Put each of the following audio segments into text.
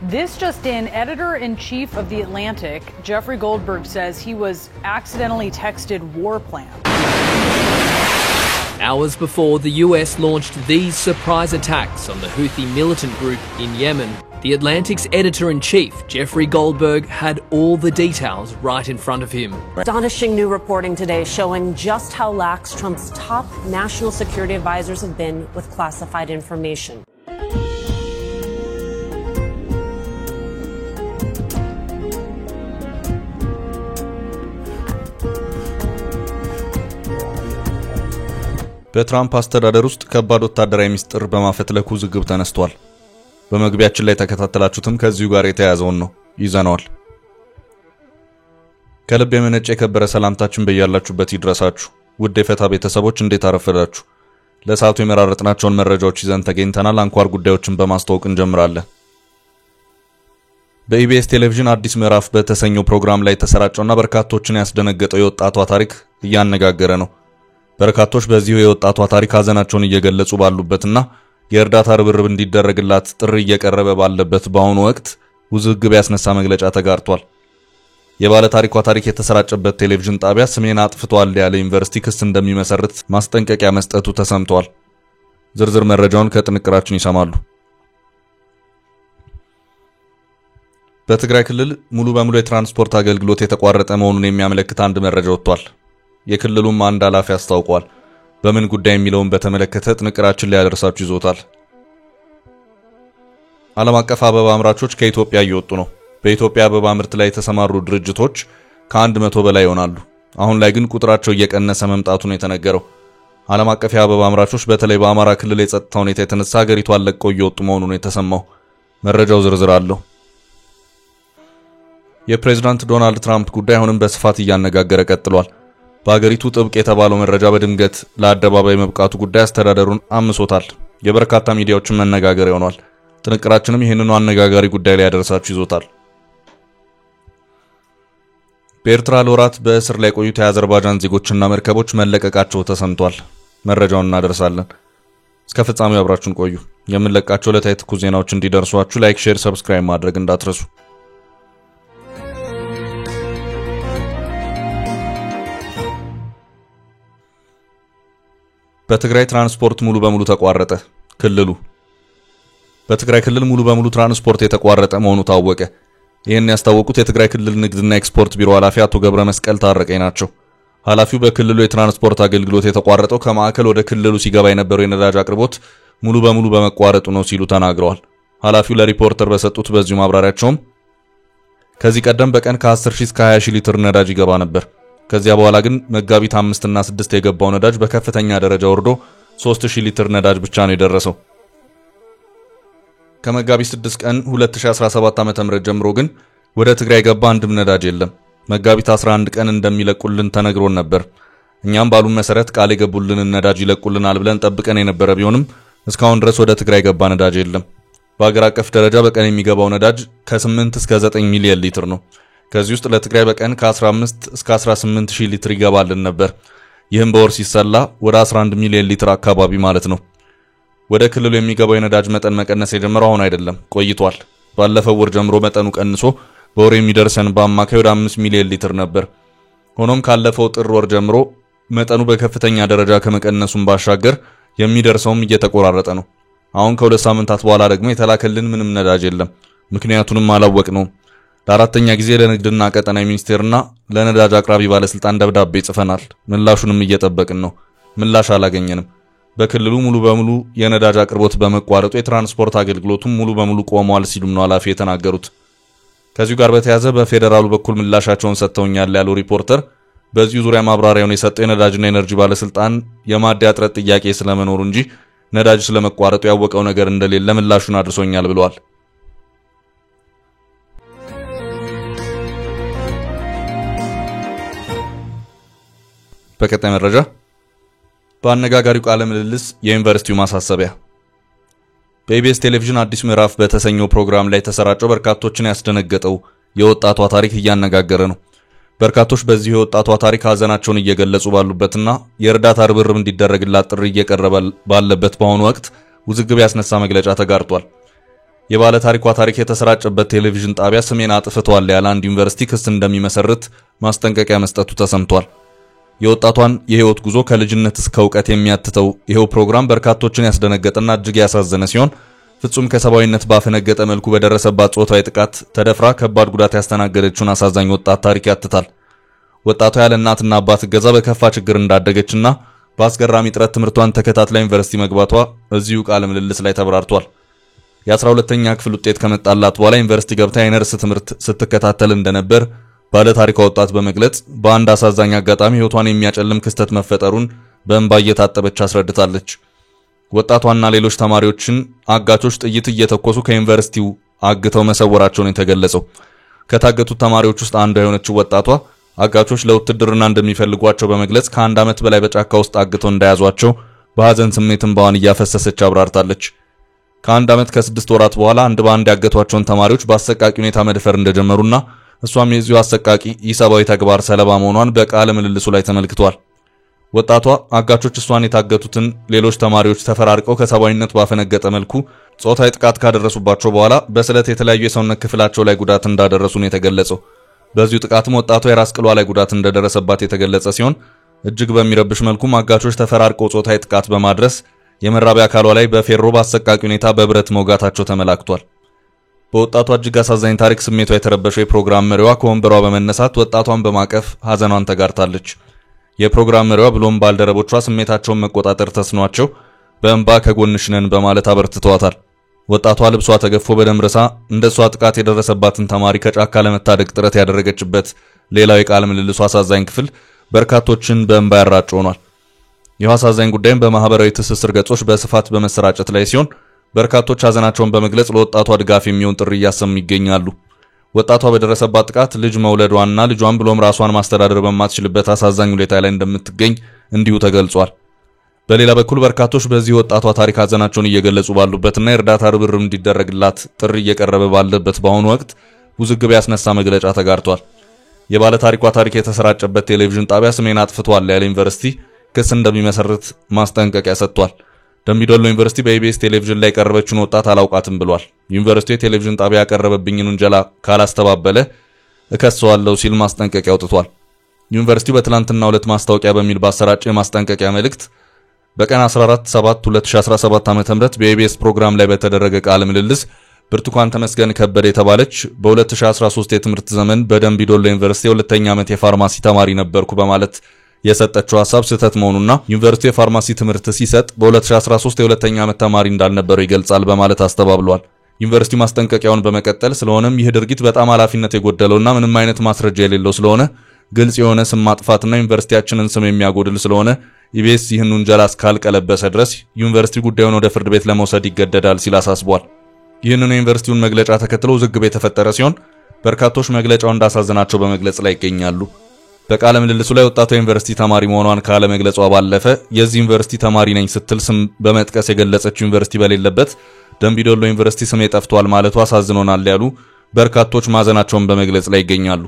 This just in, editor-in-chief of The Atlantic, Jeffrey Goldberg, says he was accidentally texted war plans. Hours before the US launched these surprise attacks on the Houthi militant group in Yemen, The Atlantic's editor-in-chief, Jeffrey Goldberg, had all the details right in front of him. Astonishing new reporting today showing just how lax Trump's top national security advisors have been with classified information. በትራምፕ አስተዳደር ውስጥ ከባድ ወታደራዊ ሚስጥር በማፈትለኩ ዝግብ ተነስቷል። በመግቢያችን ላይ ተከታተላችሁትም ከዚሁ ጋር የተያያዘውን ነው ይዘናል። ከልብ የመነጨ የከበረ ሰላምታችን በእያላችሁበት ይድረሳችሁ። ውድ የፈታ ቤተሰቦች እንዴት አረፈዳችሁ? ለሰዓቱ የመራረጥናቸውን መረጃዎች ይዘን ተገኝተናል። አንኳር ጉዳዮችን በማስተዋወቅ እንጀምራለን። በኢቢኤስ ቴሌቪዥን አዲስ ምዕራፍ በተሰኘው ፕሮግራም ላይ ተሰራጨውና በርካቶችን ያስደነገጠው የወጣቷ ታሪክ እያነጋገረ ነው። በርካቶች በዚሁ የወጣቷ ታሪክ ሀዘናቸውን እየገለጹ ባሉበትና የእርዳታ ርብርብ እንዲደረግላት ጥሪ እየቀረበ ባለበት በአሁኑ ወቅት ውዝግብ ያስነሳ መግለጫ ተጋርቷል። የባለ ታሪኳ ታሪክ የተሰራጨበት ቴሌቪዥን ጣቢያ ስሜን አጥፍቷል ያለ ዩኒቨርሲቲ ክስ እንደሚመሰርት ማስጠንቀቂያ መስጠቱ ተሰምቷል። ዝርዝር መረጃውን ከጥንቅራችን ይሰማሉ። በትግራይ ክልል ሙሉ በሙሉ የትራንስፖርት አገልግሎት የተቋረጠ መሆኑን የሚያመለክት አንድ መረጃ ወጥቷል። የክልሉም አንድ ኃላፊ አስታውቋል። በምን ጉዳይ የሚለውን በተመለከተ ጥንቅራችን ላይ ያደርሳችሁ ይዞታል። ዓለም አቀፍ አበባ አምራቾች ከኢትዮጵያ እየወጡ ነው። በኢትዮጵያ አበባ ምርት ላይ የተሰማሩ ድርጅቶች ከ100 በላይ ይሆናሉ። አሁን ላይ ግን ቁጥራቸው እየቀነሰ መምጣቱ ነው የተነገረው። ዓለም አቀፍ የአበባ አምራቾች በተለይ በአማራ ክልል የጸጥታ ሁኔታ የተነሳ ሀገሪቷን ለቀው እየወጡ መሆኑ ነው የተሰማው። መረጃው ዝርዝር አለው። የፕሬዝዳንት ዶናልድ ትራምፕ ጉዳይ አሁንም በስፋት እያነጋገረ ቀጥሏል። በአገሪቱ ጥብቅ የተባለው መረጃ በድንገት ለአደባባይ መብቃቱ ጉዳይ አስተዳደሩን አምሶታል። የበርካታ ሚዲያዎችን መነጋገሪያ ሆኗል። ጥንቅራችንም ይህንኑ አነጋጋሪ ጉዳይ ላይ ያደርሳችሁ ይዞታል። በኤርትራ ለወራት በእስር ላይ ቆዩት የአዘርባይጃን ዜጎችና መርከቦች መለቀቃቸው ተሰምቷል። መረጃውን እናደርሳለን። እስከ ፍጻሜው አብራችሁን ቆዩ። የምንለቃቸው ዕለታዊ ትኩስ ዜናዎች እንዲደርሷችሁ ላይክ፣ ሼር፣ ሰብስክራይብ ማድረግ እንዳትረሱ። በትግራይ ትራንስፖርት ሙሉ በሙሉ ተቋረጠ። በትግራይ ክልል ሙሉ በሙሉ ትራንስፖርት የተቋረጠ መሆኑ ታወቀ። ይህን ያስታወቁት የትግራይ ክልል ንግድና ኤክስፖርት ቢሮ ኃላፊ አቶ ገብረ መስቀል ታረቀኝ ናቸው። ኃላፊው በክልሉ የትራንስፖርት አገልግሎት የተቋረጠው ከማዕከል ወደ ክልሉ ሲገባ የነበረው የነዳጅ አቅርቦት ሙሉ በሙሉ በመቋረጡ ነው ሲሉ ተናግረዋል። ኃላፊው ለሪፖርተር በሰጡት በዚሁ ማብራሪያቸውም ከዚህ ቀደም በቀን ከ10,000 እስከ 20,000 ሊትር ነዳጅ ይገባ ነበር። ከዚያ በኋላ ግን መጋቢት 5 እና 6 የገባው ነዳጅ በከፍተኛ ደረጃ ወርዶ 3000 ሊትር ነዳጅ ብቻ ነው የደረሰው። ከመጋቢት 6 ቀን 2017 ዓ.ም ጀምሮ ግን ወደ ትግራይ ገባ አንድም ነዳጅ የለም። መጋቢት 11 ቀን እንደሚለቁልን ተነግሮን ነበር። እኛም ባሉን መሰረት ቃል የገቡልንን ነዳጅ ይለቁልናል ብለን ጠብቀን የነበረ ቢሆንም እስካሁን ድረስ ወደ ትግራይ ገባ ነዳጅ የለም። በአገር አቀፍ ደረጃ በቀን የሚገባው ነዳጅ ከ8 እስከ 9 ሚሊዮን ሊትር ነው። ከዚህ ውስጥ ለትግራይ በቀን ከ15 እስከ 18,000 ሊትር ይገባልን ነበር። ይህም በወር ሲሰላ ወደ 11 ሚሊዮን ሊትር አካባቢ ማለት ነው። ወደ ክልሉ የሚገባው የነዳጅ መጠን መቀነስ የጀመረው አሁን አይደለም፣ ቆይቷል። ባለፈው ወር ጀምሮ መጠኑ ቀንሶ በወር የሚደርሰን በአማካይ ወደ 5 ሚሊዮን ሊትር ነበር። ሆኖም ካለፈው ጥር ወር ጀምሮ መጠኑ በከፍተኛ ደረጃ ከመቀነሱም ባሻገር የሚደርሰውም እየተቆራረጠ ነው። አሁን ከ2 ሳምንታት በኋላ ደግሞ የተላከልን ምንም ነዳጅ የለም። ምክንያቱንም አላወቅነውም። ለአራተኛ ጊዜ ለንግድና ቀጠናዊ ሚኒስቴርና ለነዳጅ አቅራቢ ባለስልጣን ደብዳቤ ጽፈናል። ምላሹንም እየጠበቅን ነው። ምላሽ አላገኘንም። በክልሉ ሙሉ በሙሉ የነዳጅ አቅርቦት በመቋረጡ የትራንስፖርት አገልግሎቱም ሙሉ በሙሉ ቆሟል ሲሉም ነው ኃላፊ የተናገሩት። ከዚሁ ጋር በተያያዘ በፌደራሉ በኩል ምላሻቸውን ሰጥተውኛል ያለው ሪፖርተር በዚሁ ዙሪያ ማብራሪያውን የሰጠው የነዳጅና ኤነርጂ ባለስልጣን የማደያ እጥረት ጥያቄ ስለመኖሩ እንጂ ነዳጅ ስለመቋረጡ ያወቀው ነገር እንደሌለ ምላሹን አድርሶኛል ብለዋል። በቀጣይ መረጃ በአነጋጋሪው ቃለ ምልልስ የዩኒቨርሲቲው ማሳሰቢያ በኢቢኤስ ቴሌቪዥን አዲስ ምዕራፍ በተሰኘው ፕሮግራም ላይ ተሰራጨው በርካቶችን ያስደነገጠው የወጣቷ ታሪክ እያነጋገረ ነው። በርካቶች በዚህ የወጣቷ ታሪክ ሀዘናቸውን እየገለጹ ባሉበትና የእርዳታ ርብርብ እንዲደረግላት ጥሪ እየቀረበ ባለበት በአሁኑ ወቅት ውዝግብ ያስነሳ መግለጫ ተጋርቷል። የባለ ታሪኳ ታሪክ የተሰራጨበት ቴሌቪዥን ጣቢያ ስሜን አጥፍቷል ያለ አንድ ዩኒቨርሲቲ ክስ እንደሚመሰርት ማስጠንቀቂያ መስጠቱ ተሰምቷል። የወጣቷን የህይወት ጉዞ ከልጅነት እስከ ዕውቀት የሚያትተው ይሄው ፕሮግራም በርካቶችን ያስደነገጠና እጅግ ያሳዘነ ሲሆን ፍጹም ከሰባዊነት ባፈነገጠ መልኩ በደረሰባት ጾታዊ ጥቃት ተደፍራ ከባድ ጉዳት ያስተናገደችውን አሳዛኝ ወጣት ታሪክ ያትታል። ወጣቷ ያለ እናትና አባት እገዛ በከፋ ችግር እንዳደገችና በአስገራሚ ጥረት ትምህርቷን ተከታትላ ዩኒቨርሲቲ መግባቷ እዚሁ ቃለ ምልልስ ላይ ተብራርቷል። የ12ኛ ክፍል ውጤት ከመጣላት በኋላ ዩኒቨርሲቲ ገብታ የነርስ ትምህርት ስትከታተል እንደነበር ባለ ታሪኳ ወጣት በመግለጽ በአንድ አሳዛኝ አጋጣሚ ህይወቷን የሚያጨልም ክስተት መፈጠሩን በእንባ እየታጠበች አስረድታለች። ወጣቷና ሌሎች ተማሪዎችን አጋቾች ጥይት እየተኮሱ ከዩኒቨርሲቲው አግተው መሰወራቸውን የተገለጸው ከታገቱት ተማሪዎች ውስጥ አንዷ የሆነችው ወጣቷ አጋቾች ለውትድርና እንደሚፈልጓቸው በመግለጽ ከአንድ ዓመት በላይ በጫካ ውስጥ አግተው እንደያዟቸው በሐዘን ስሜት እንባዋን እያፈሰሰች አብራርታለች። ከአንድ ዓመት ከ6 ወራት በኋላ አንድ ባንድ ያገቷቸውን ተማሪዎች በአሰቃቂ ሁኔታ መድፈር እንደጀመሩና እሷም የዚሁ አሰቃቂ ኢሰባዊ ተግባር ሰለባ መሆኗን በቃለ ምልልሱ ላይ ተመልክቷል። ወጣቷ አጋቾች እሷን የታገቱትን ሌሎች ተማሪዎች ተፈራርቀው ከሰባዊነት ባፈነገጠ መልኩ ጾታዊ ጥቃት ካደረሱባቸው በኋላ በስለት የተለያዩ የሰውነት ክፍላቸው ላይ ጉዳት እንዳደረሱ ነው የተገለጸው። በዚሁ ጥቃትም ወጣቷ የራስ ቅሏ ላይ ጉዳት እንደደረሰባት የተገለጸ ሲሆን እጅግ በሚረብሽ መልኩ አጋቾች ተፈራርቀው ጾታዊ ጥቃት በማድረስ የመራቢያ አካሏ ላይ በፌሮ በአሰቃቂ ሁኔታ በብረት መውጋታቸው ተመላክቷል። በወጣቷ እጅግ አሳዛኝ ታሪክ ስሜቷ የተረበሸው የፕሮግራም መሪዋ ከወንበሯ በመነሳት ወጣቷን በማቀፍ ሐዘኗን ተጋርታለች። የፕሮግራም መሪዋ ብሎም ባልደረቦቿ ስሜታቸውን መቆጣጠር ተስኗቸው በእንባ ከጎንሽ ነን በማለት አበርትተዋታል። ወጣቷ ልብሷ ተገፎ በደም ረሳ እንደሷ ጥቃት የደረሰባትን ተማሪ ከጫካ ለመታደግ ጥረት ያደረገችበት ሌላው የቃለ ምልልሱ አሳዛኝ ክፍል በርካቶችን በእንባ ያራጭ ሆኗል። ይህ አሳዛኝ ጉዳይም በማህበራዊ ትስስር ገጾች በስፋት በመሰራጨት ላይ ሲሆን በርካቶች ሐዘናቸውን በመግለጽ ለወጣቷ ድጋፍ የሚሆን ጥሪ እያሰሙ ይገኛሉ። ወጣቷ በደረሰባት ጥቃት ልጅ መውለዷንና ልጇን ብሎም ራሷን ማስተዳደር በማትችልበት አሳዛኝ ሁኔታ ላይ እንደምትገኝ እንዲሁ ተገልጿል። በሌላ በኩል በርካቶች በዚህ ወጣቷ ታሪክ ሐዘናቸውን እየገለጹ ባሉበትና የእርዳታ ርብርብ እንዲደረግላት ጥሪ እየቀረበ ባለበት በአሁኑ ወቅት ውዝግብ ያስነሳ መግለጫ ተጋርቷል። የባለ ታሪኳ ታሪክ የተሰራጨበት ቴሌቪዥን ጣቢያ ስሜን አጥፍቷል ያለ ዩኒቨርሲቲ ክስ እንደሚመሰርት ማስጠንቀቂያ ሰጥቷል። ደምቢዶሎ ዩኒቨርሲቲ በኢቢኤስ ቴሌቪዥን ላይ ቀርበችውን ወጣት አላውቃትም ብሏል። ዩኒቨርሲቲው የቴሌቪዥን ጣቢያ ያቀረበብኝን ውንጀላ ካላስተባበለ እከሰዋለሁ ሲል ማስጠንቀቂያ አውጥቷል። ዩኒቨርሲቲው በትላንትናው ዕለት ማስታወቂያ በሚል ባሰራጨው የማስጠንቀቂያ መልእክት በቀን 14/7/2017 ዓ.ም በኢቢኤስ ፕሮግራም ላይ በተደረገ ቃለ ምልልስ ብርቱካን ተመስገን ከበደ የተባለች በ2013 የትምህርት ዘመን በደምቢዶሎ ዩኒቨርሲቲ የሁለተኛ ዓመት የፋርማሲ ተማሪ ነበርኩ በማለት የሰጠችው ሐሳብ ስህተት መሆኑና ዩኒቨርሲቲው የፋርማሲ ትምህርት ሲሰጥ በ2013 የሁለተኛ ዓመት ተማሪ እንዳልነበረው ይገልጻል በማለት አስተባብሏል። ዩኒቨርሲቲው ማስጠንቀቂያውን በመቀጠል ስለሆነም ይህ ድርጊት በጣም ኃላፊነት የጎደለውና ምንም አይነት ማስረጃ የሌለው ስለሆነ ግልጽ የሆነ ስም ማጥፋትና ዩኒቨርሲቲያችንን ስም የሚያጎድል ስለሆነ ኢቢኤስ ይህን ውንጀላ እስካልቀለበሰ ድረስ ዩኒቨርሲቲ ጉዳዩን ወደ ፍርድ ቤት ለመውሰድ ይገደዳል ሲል አሳስቧል። ይህንን የዩኒቨርሲቲውን መግለጫ ተከትሎ ውዝግብ የተፈጠረ ሲሆን በርካቶች መግለጫው እንዳሳዘናቸው በመግለጽ ላይ ይገኛሉ። በቃለ ምልልሱ ላይ ወጣቷ ዩኒቨርሲቲ ተማሪ መሆኗን ካለ መግለጿ ባለፈ የዚህ ዩኒቨርሲቲ ተማሪ ነኝ ስትል ስም በመጥቀስ የገለጸችው ዩኒቨርሲቲ በሌለበት ደምቢዶሎ ዩኒቨርሲቲ ስም የጠፍቷል ማለቱ አሳዝኖናል ያሉ በርካቶች ማዘናቸውን በመግለጽ ላይ ይገኛሉ።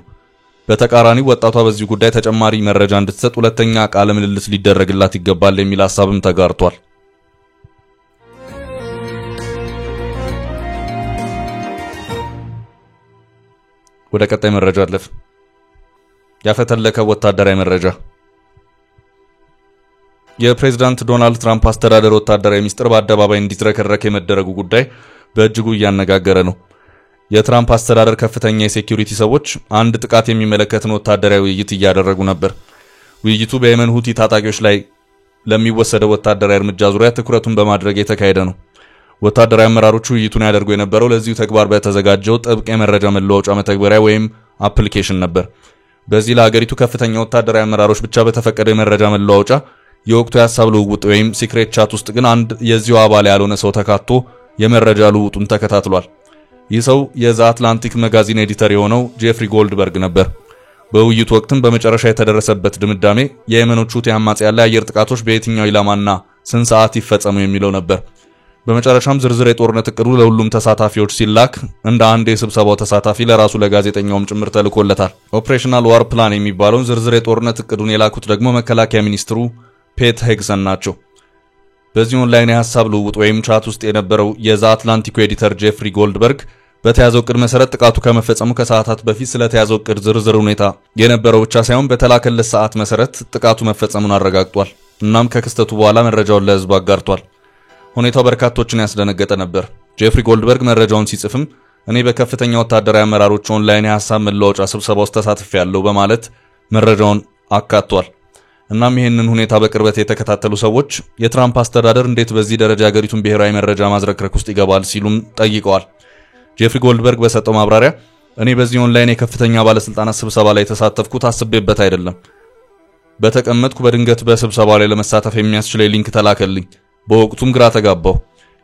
በተቃራኒው ወጣቷ በዚህ ጉዳይ ተጨማሪ መረጃ እንድትሰጥ ሁለተኛ ቃለ ምልልስ ሊደረግላት ይገባል የሚል ሐሳብም ተጋርቷል። ወደ ቀጣይ መረጃ አለፍ። ያፈተለከ ወታደራዊ መረጃ። የፕሬዝዳንት ዶናልድ ትራምፕ አስተዳደር ወታደራዊ ሚስጥር በአደባባይ እንዲዝረከረክ የመደረጉ ጉዳይ በእጅጉ እያነጋገረ ነው። የትራምፕ አስተዳደር ከፍተኛ የሴኩሪቲ ሰዎች አንድ ጥቃት የሚመለከትን ወታደራዊ ውይይት እያደረጉ ነበር። ውይይቱ በየመን ሁቲ ታጣቂዎች ላይ ለሚወሰደው ወታደራዊ እርምጃ ዙሪያ ትኩረቱን በማድረግ የተካሄደ ነው። ወታደራዊ አመራሮቹ ውይይቱን ያደርጉ የነበረው ለዚሁ ተግባር በተዘጋጀው ጥብቅ የመረጃ መለዋወጫ መተግበሪያ ወይም አፕሊኬሽን ነበር። በዚህ ለሀገሪቱ ከፍተኛ ወታደራዊ አመራሮች ብቻ በተፈቀደ የመረጃ መለዋወጫ የወቅቱ የሐሳብ ልውውጥ ወይም ሲክሬት ቻት ውስጥ ግን አንድ የዚሁ አባል ያልሆነ ሰው ተካቶ የመረጃ ልውውጡን ተከታትሏል። ይህ ሰው የዘ አትላንቲክ መጋዚን ኤዲተር የሆነው ጄፍሪ ጎልድበርግ ነበር። በውይይቱ ወቅትም በመጨረሻ የተደረሰበት ድምዳሜ የየመኖቹ ሁቲ አማጽያን ላይ አየር ጥቃቶች በየትኛው ኢላማና ስንት ሰዓት ይፈጸሙ የሚለው ነበር። በመጨረሻም ዝርዝር የጦርነት እቅዱ ለሁሉም ተሳታፊዎች ሲላክ እንደ አንድ የስብሰባው ተሳታፊ ለራሱ ለጋዜጠኛውም ጭምር ተልኮለታል። ኦፕሬሽናል ዋር ፕላን የሚባለውን ዝርዝር የጦርነት እቅዱን የላኩት ደግሞ መከላከያ ሚኒስትሩ ፔት ሄግሰን ናቸው። በዚህ ኦንላይን የሐሳብ ልውውጥ ወይም ቻት ውስጥ የነበረው የዛ አትላንቲክ ኤዲተር ጄፍሪ ጎልድበርግ በተያዘው ቅድ መሰረት ጥቃቱ ከመፈጸሙ ከሰዓታት በፊት ስለተያዘው ቅድ ዝርዝር ሁኔታ የነበረው ብቻ ሳይሆን በተላከለት ሰዓት መሰረት ጥቃቱ መፈጸሙን አረጋግጧል። እናም ከክስተቱ በኋላ መረጃውን ለህዝብ አጋርቷል። ሁኔታው በርካቶችን ያስደነገጠ ነበር። ጄፍሪ ጎልድበርግ መረጃውን ሲጽፍም እኔ በከፍተኛ ወታደራዊ አመራሮች ኦንላይን የሐሳብ መለዋወጫ ስብሰባ ውስጥ ተሳትፌያለሁ በማለት መረጃውን አካቷል። እናም ይህንን ሁኔታ በቅርበት የተከታተሉ ሰዎች የትራምፕ አስተዳደር እንዴት በዚህ ደረጃ ሀገሪቱን ብሔራዊ መረጃ ማዝረክረክ ውስጥ ይገባል ሲሉም ጠይቀዋል። ጄፍሪ ጎልድበርግ በሰጠው ማብራሪያ እኔ በዚህ ኦንላይን የከፍተኛ ባለስልጣናት ስብሰባ ላይ የተሳተፍኩት አስቤበት አይደለም። በተቀመጥኩ በድንገት በስብሰባው ላይ ለመሳተፍ የሚያስችለኝ ሊንክ ተላከልኝ። በወቅቱም ግራ ተጋባሁ።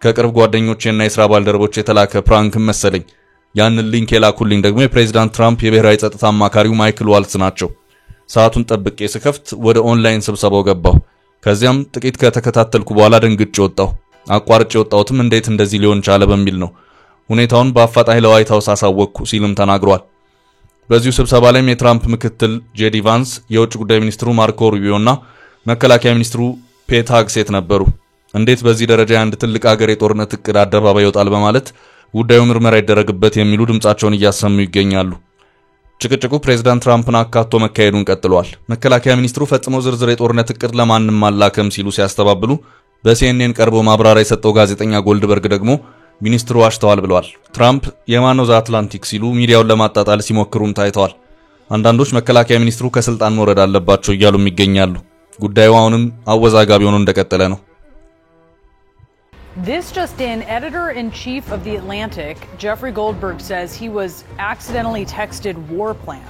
ከቅርብ ጓደኞቼና የሥራ ባልደረቦች የተላከ ፕራንክም መሰለኝ። ያንን ሊንክ የላኩልኝ ደግሞ የፕሬዝዳንት ትራምፕ የብሔራዊ ጸጥታ አማካሪው ማይክል ዋልትስ ናቸው። ሰዓቱን ጠብቄ ስከፍት ወደ ኦንላይን ስብሰባው ገባሁ። ከዚያም ጥቂት ከተከታተልኩ በኋላ ደንግጬ ወጣሁ። አቋርጬ ወጣሁትም እንዴት እንደዚህ ሊሆን ቻለ በሚል ነው። ሁኔታውን በአፋጣኝ ለዋይት ሃውስ አሳወቅኩ ሲልም ተናግሯል። በዚሁ ስብሰባ ላይም የትራምፕ ምክትል ጄዲ ቫንስ፣ የውጭ ጉዳይ ሚኒስትሩ ማርኮ ሩቢዮና መከላከያ ሚኒስትሩ ፔት ሃግሴት ነበሩ። እንዴት በዚህ ደረጃ አንድ ትልቅ ሀገር የጦርነት እቅድ አደባባይ ይወጣል በማለት ጉዳዩ ምርመራ ይደረግበት የሚሉ ድምጻቸውን እያሰሙ ይገኛሉ። ጭቅጭቁ ፕሬዝዳንት ትራምፕን አካቶ መካሄዱን ቀጥሏል። መከላከያ ሚኒስትሩ ፈጽሞ ዝርዝር የጦርነት እቅድ ለማንም አላከም ሲሉ ሲያስተባብሉ፣ በሲኤንኤን ቀርቦ ማብራሪያ የሰጠው ጋዜጠኛ ጎልድበርግ ደግሞ ሚኒስትሩ ዋሽተዋል ብለዋል። ትራምፕ የማን ነው ዘ አትላንቲክ ሲሉ ሚዲያውን ለማጣጣል ሲሞክሩም ታይተዋል። አንዳንዶች መከላከያ ሚኒስትሩ ከስልጣን መውረድ አለባቸው እያሉም ይገኛሉ። ጉዳዩ አሁንም አወዛጋቢ ሆኖ እንደቀጠለ ነው። This just in, editor-in-chief of The Atlantic, Jeffrey Goldberg, says he was accidentally texted war plans.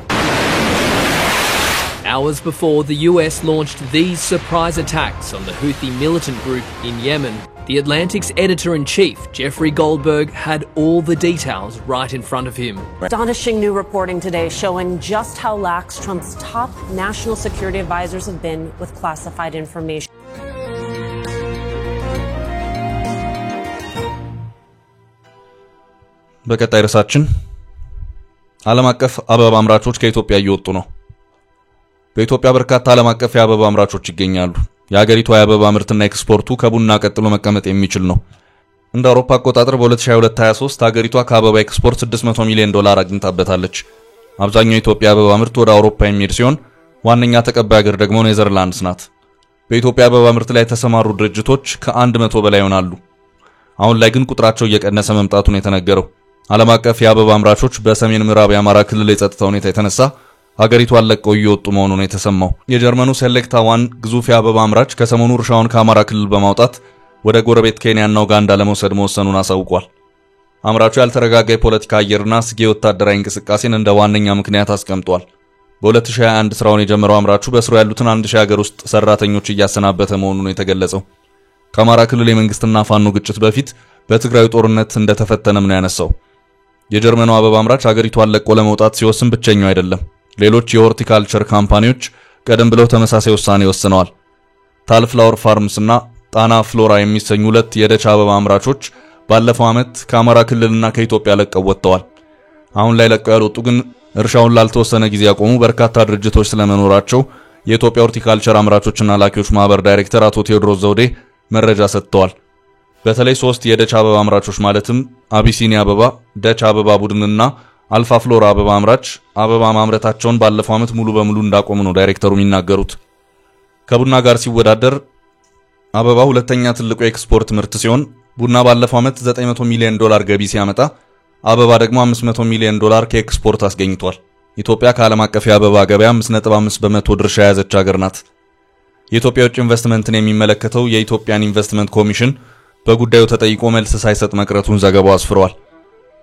Hours before the US launched these surprise attacks on the Houthi militant group in Yemen, The Atlantic's editor-in-chief, Jeffrey Goldberg, had all the details right in front of him. Astonishing new reporting today showing just how lax Trump's top national security advisors have been with classified information. በቀጣይ ርዕሳችን ዓለም አቀፍ አበባ አምራቾች ከኢትዮጵያ እየወጡ ነው። በኢትዮጵያ በርካታ ዓለም አቀፍ የአበባ አምራቾች ይገኛሉ። የሀገሪቱ የአበባ ምርትና ኤክስፖርቱ ከቡና ቀጥሎ መቀመጥ የሚችል ነው። እንደ አውሮፓ አቆጣጠር በ2022-23 ሀገሪቷ ከአበባ ኤክስፖርት $600 ሚሊዮን አግኝታበታለች። አብዛኛው የኢትዮጵያ አበባ ምርት ወደ አውሮፓ የሚሄድ ሲሆን ዋነኛ ተቀባይ ሀገር ደግሞ ኔዘርላንድስ ናት። በኢትዮጵያ አበባ ምርት ላይ የተሰማሩ ድርጅቶች ከ100 በላይ ይሆናሉ። አሁን ላይ ግን ቁጥራቸው እየቀነሰ መምጣቱን የተነገረው ዓለም አቀፍ የአበባ አምራቾች በሰሜን ምዕራብ የአማራ ክልል የጸጥታ ሁኔታ የተነሳ ሀገሪቷን ለቀው እየወጡ መሆኑን የተሰማው የጀርመኑ ሴሌክታ ዋን ግዙፍ የአበባ አምራች ከሰሞኑ እርሻውን ከአማራ ክልል በማውጣት ወደ ጎረቤት ኬንያና ኡጋንዳ ለመውሰድ መወሰኑን አሳውቋል። አምራቹ ያልተረጋጋ የፖለቲካ አየርና ስጊ ወታደራዊ እንቅስቃሴን እንደ ዋነኛ ምክንያት አስቀምጧል። በ2021 ስራውን የጀመረው አምራቹ በስሩ ያሉትን 1000 ሀገር ውስጥ ሰራተኞች እያሰናበተ መሆኑን የተገለጸው ከአማራ ክልል የመንግስትና ፋኖ ግጭት በፊት በትግራይ ጦርነት እንደተፈተነም ነው ያነሳው። የጀርመኑ አበባ አምራች ሀገሪቷን ለቆ ለመውጣት ሲወስን ብቸኛው አይደለም። ሌሎች የሆርቲካልቸር ካምፓኒዎች ቀደም ብለው ተመሳሳይ ውሳኔ ወስነዋል። ታል ፍላወር ፋርምስ እና ጣና ፍሎራ የሚሰኙ ሁለት የደች አበባ አምራቾች ባለፈው ዓመት ከአማራ ክልልና ከኢትዮጵያ ለቀው ወጥተዋል። አሁን ላይ ለቀው ያልወጡ ግን እርሻውን ላልተወሰነ ጊዜ ያቆሙ በርካታ ድርጅቶች ስለመኖራቸው የኢትዮጵያ ሆርቲካልቸር አምራቾችና ላኪዎች ማህበር ዳይሬክተር አቶ ቴዎድሮስ ዘውዴ መረጃ ሰጥተዋል። በተለይ 3 የደች አበባ አምራቾች ማለትም አቢሲኒያ አበባ፣ ደች አበባ ቡድንና አልፋ ፍሎራ አበባ አምራች አበባ ማምረታቸውን ባለፈው ዓመት ሙሉ በሙሉ እንዳቆሙ ነው ዳይሬክተሩ የሚናገሩት። ከቡና ጋር ሲወዳደር አበባ ሁለተኛ ትልቁ የኤክስፖርት ምርት ሲሆን ቡና ባለፈው ዓመት $900 ሚሊዮን ገቢ ሲያመጣ አበባ ደግሞ $500 ሚሊዮን ከኤክስፖርት አስገኝቷል። ኢትዮጵያ ከዓለም አቀፍ የአበባ ገበያ 5.5% ድርሻ የያዘች ሀገር ናት። የኢትዮጵያ ውጭ ኢንቨስትመንትን የሚመለከተው የኢትዮጵያን ኢንቨስትመንት ኮሚሽን በጉዳዩ ተጠይቆ መልስ ሳይሰጥ መቅረቱን ዘገባው አስፍሯል።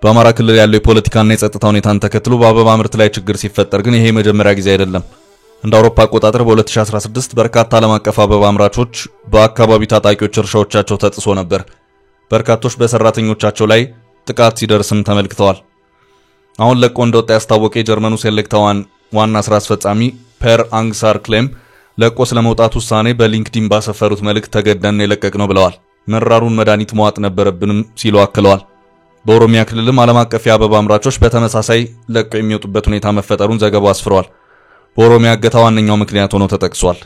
በአማራ ክልል ያለው የፖለቲካና የጸጥታ ሁኔታን ተከትሎ በአበባ ምርት ላይ ችግር ሲፈጠር ግን ይሄ መጀመሪያ ጊዜ አይደለም። እንደ አውሮፓ አቆጣጠር በ2016 በርካታ ዓለም አቀፍ አበባ አምራቾች በአካባቢ ታጣቂዎች እርሻዎቻቸው ተጥሶ ነበር። በርካቶች በሰራተኞቻቸው ላይ ጥቃት ሲደርስም ተመልክተዋል። አሁን ለቆ እንደወጣ ያስታወቀ የጀርመኑ ሴሌክታ ዋን ዋና ስራ አስፈጻሚ ፐር አንግሳር ክሌም ለቆ ስለመውጣት ውሳኔ በሊንክዲን ባሰፈሩት መልእክት ተገደን የለቀቅነው ብለዋል። መራሩን መድኃኒት መዋጥ ነበረብንም ሲሉ አክለዋል። በኦሮሚያ ክልልም ዓለም አቀፍ የአበባ አምራቾች በተመሳሳይ ለቀው የሚወጡበት ሁኔታ መፈጠሩን ዘገባው አስፍሯል። በኦሮሚያ እገታ ዋነኛው ምክንያት ሆኖ ተጠቅሷል።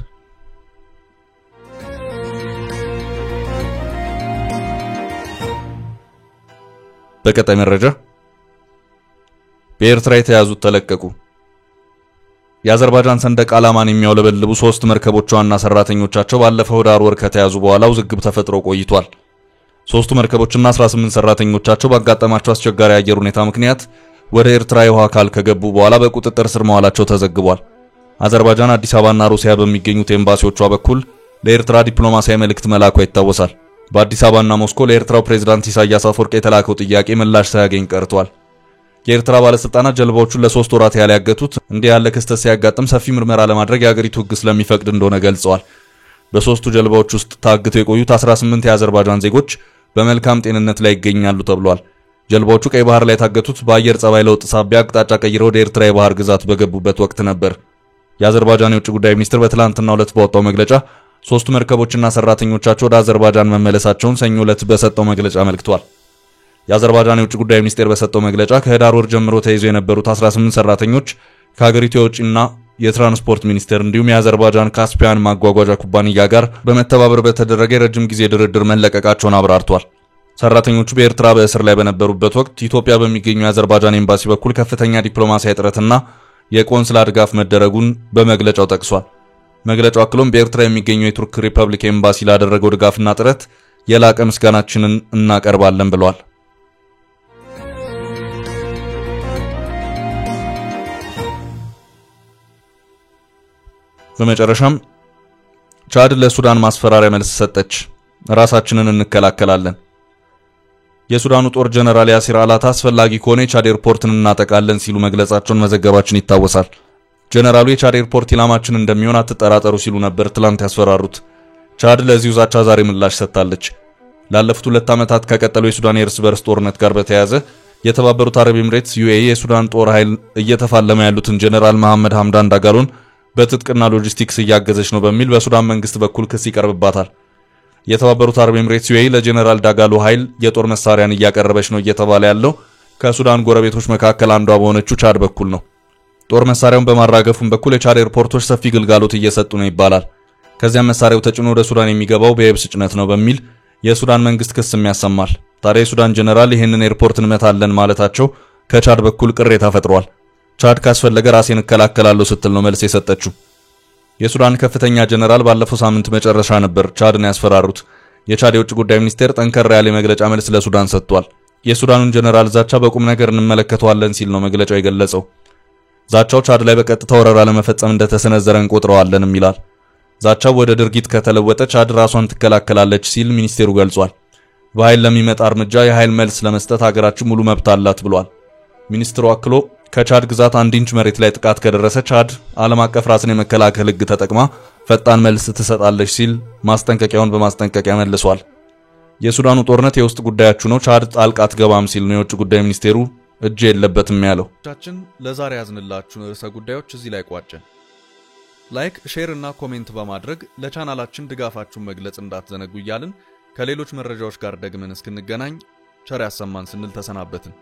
በቀጣይ መረጃ በኤርትራ የተያዙት ተለቀቁ። የአዘርባይጃን ሰንደቅ ዓላማን የሚያውለበልቡ 3 መርከቦቿና ሰራተኞቻቸው ባለፈው ዳር ወር ከተያዙ በኋላ ውዝግብ ተፈጥሮ ቆይቷል። 3 መርከቦችና 18 ሰራተኞቻቸው ባጋጠማቸው አስቸጋሪ አየር ሁኔታ ምክንያት ወደ ኤርትራ የውሃ አካል ከገቡ በኋላ በቁጥጥር ስር መዋላቸው ተዘግቧል። አዘርባይጃን አዲስ አበባና ሩሲያ በሚገኙት ኤምባሲዎቿ በኩል ለኤርትራ ዲፕሎማሲያዊ መልእክት መላኳ ይታወሳል። በአዲስ አበባና ሞስኮ ለኤርትራው ፕሬዝዳንት ኢሳያስ አፈወርቂ የተላከው ጥያቄ ምላሽ ሳያገኝ ቀርቷል። የኤርትራ ባለስልጣናት ጀልባዎቹን ለ3 ወራት ያህል ያገቱት እንዲህ ያለ ክስተት ሲያጋጥም ሰፊ ምርመራ ለማድረግ የአገሪቱ ሕግ ስለሚፈቅድ እንደሆነ ገልጸዋል። በ3ቱ ጀልባዎች ውስጥ ታግተው የቆዩት 18 የአዘርባይጃን ዜጎች በመልካም ጤንነት ላይ ይገኛሉ ተብሏል። ጀልባዎቹ ቀይ ባህር ላይ የታገቱት በአየር ጸባይ ለውጥ ሳቢያ አቅጣጫ ቀይረው ወደ ኤርትራ የባህር ግዛት በገቡበት ወቅት ነበር። የአዘርባይጃን የውጭ ጉዳይ ሚኒስትር በትላንትናው ዕለት ባወጣው መግለጫ 3 መርከቦችና ሰራተኞቻቸው ወደ አዘርባይጃን መመለሳቸውን ሰኞ ዕለት በሰጠው መግለጫ አመልክቷል። የአዘርባይጃን የውጭ ጉዳይ ሚኒስቴር በሰጠው መግለጫ ከህዳር ወር ጀምሮ ተይዘው የነበሩት 18 ሰራተኞች ከሀገሪቱ የውጭና የትራንስፖርት ሚኒስቴር እንዲሁም የአዘርባይጃን ካስፒያን ማጓጓዣ ኩባንያ ጋር በመተባበር በተደረገ የረጅም ጊዜ ድርድር መለቀቃቸውን አብራርቷል። ሰራተኞቹ በኤርትራ በእስር ላይ በነበሩበት ወቅት ኢትዮጵያ በሚገኘው የአዘርባይጃን ኤምባሲ በኩል ከፍተኛ ዲፕሎማሲያዊ ጥረትና የቆንስላ ድጋፍ መደረጉን በመግለጫው ጠቅሷል። መግለጫው አክሎም በኤርትራ የሚገኘው የቱርክ ሪፐብሊክ ኤምባሲ ላደረገው ድጋፍና ጥረት የላቀ ምስጋናችንን እናቀርባለን ብለዋል። በመጨረሻም ቻድ ለሱዳን ማስፈራሪያ መልስ ሰጠች። ራሳችንን እንከላከላለን። የሱዳኑ ጦር ጀነራል ያሲር አላታ አስፈላጊ ከሆነ የቻድ ኤርፖርትን እናጠቃለን ሲሉ መግለጻቸውን መዘገባችን ይታወሳል። ጀነራሉ የቻድ ኤርፖርት ኢላማችን እንደሚሆን አትጠራጠሩ ሲሉ ነበር ትላንት ያስፈራሩት። ቻድ ለዚሁ ዛቻ ዛሬ ምላሽ ሰጥታለች። ላለፉት 2 ዓመታት ከቀጠለው የሱዳን የእርስ በርስ ጦርነት ጋር በተያያዘ የተባበሩት አረብ ኤምሬትስ ዩኤኢ የሱዳን ጦር ኃይል እየተፋለመ ያሉትን ጀነራል መሐመድ ሐምዳን ዳጋሎን በትጥቅና ሎጂስቲክስ እያገዘች ነው በሚል በሱዳን መንግስት በኩል ክስ ይቀርብባታል። የተባበሩት አረብ ኤምሬትስ ዩኤኢ ለጀነራል ዳጋሎ ኃይል የጦር መሳሪያን እያቀረበች ነው እየተባለ ያለው ከሱዳን ጎረቤቶች መካከል አንዷ በሆነችው ቻድ በኩል ነው። ጦር መሳሪያውን በማራገፉም በኩል የቻድ ኤርፖርቶች ሰፊ ግልጋሎት እየሰጡ ነው ይባላል። ከዚያም መሳሪያው ተጭኖ ወደ ሱዳን የሚገባው በየብስ ጭነት ነው በሚል የሱዳን መንግስት ክስም ያሰማል። ታዲያ የሱዳን ጀነራል ይህንን ኤርፖርት እንመታለን ማለታቸው ከቻድ በኩል ቅሬታ ፈጥሯል። ቻድ ካስፈለገ ራሴን እከላከላለሁ ስትል ነው መልስ የሰጠችው። የሱዳን ከፍተኛ ጀነራል ባለፈው ሳምንት መጨረሻ ነበር ቻድን ያስፈራሩት። የቻድ የውጭ ጉዳይ ሚኒስቴር ጠንከር ያለ መግለጫ መልስ ለሱዳን ሰጥቷል። የሱዳኑን ጀነራል ዛቻ በቁም ነገር እንመለከተዋለን ሲል ነው መግለጫው የገለጸው። ዛቻው ቻድ ላይ በቀጥታ ወረራ ለመፈጸም እንደተሰነዘረ እንቆጥረዋለንም ይላል። ዛቻው ወደ ድርጊት ከተለወጠ ቻድ ራሷን ትከላከላለች ሲል ሚኒስቴሩ ገልጿል። በኃይል ለሚመጣ እርምጃ የኃይል መልስ ለመስጠት ሀገራችን ሙሉ መብት አላት ብሏል። ሚኒስትሩ አክሎ ከቻድ ግዛት 1 ኢንች መሬት ላይ ጥቃት ከደረሰ ቻድ ዓለም አቀፍ ራስን የመከላከል ሕግ ተጠቅማ ፈጣን መልስ ትሰጣለች ሲል ማስጠንቀቂያውን በማስጠንቀቂያ መልሷል። የሱዳኑ ጦርነት የውስጥ ጉዳያችሁ ነው፣ ቻድ ጣልቃ አትገባም ሲል ነው የውጭ ጉዳይ ሚኒስቴሩ እጅ የለበትም ያለው። ቻችን ለዛሬ ያዝንላችሁ ርዕሰ ጉዳዮች እዚህ ላይ ቋጨን። ላይክ፣ ሼር እና ኮሜንት በማድረግ ለቻናላችን ድጋፋችሁን መግለጽ እንዳትዘነጉ እያልን ከሌሎች መረጃዎች ጋር ደግመን እስክንገናኝ ቸር ያሰማን ስንል ተሰናበትን።